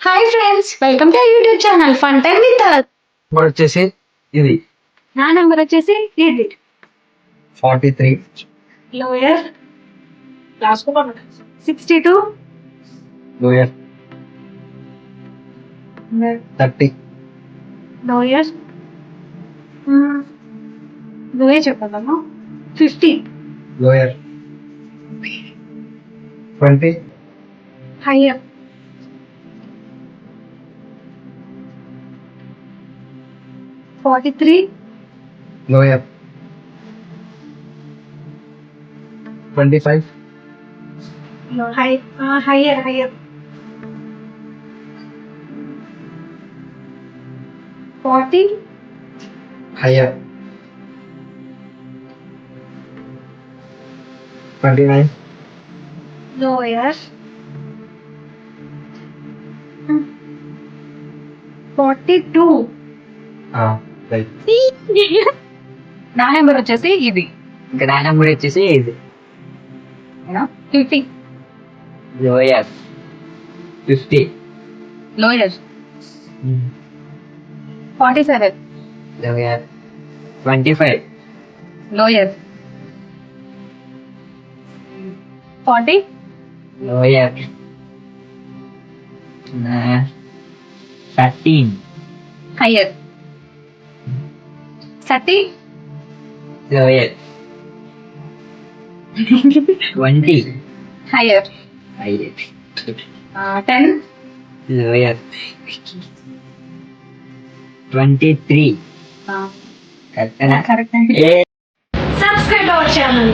Hi friends, welcome to YouTube channel fun time with number వచ్చేసి ఇది నా number వచ్చేసి ఇది 43, లోయర్ 62 లోయర్ 30, లోయర్ నువ్వే చెప్పగలను 50 lower 20, hire 43 lower 25, hire 40 higher 29, lower 42 right. నా నెంబర్ వచ్చేసి ఇది ఇంకా నా నెంబర్ వచ్చేసి ఇది 50 lower 50, lower 47 lower 25, lower 40 lower 13, hire 30 lower 20, hire higher 10 lower 23, కరెక్టేనా? Correct. A Subscribe our channel.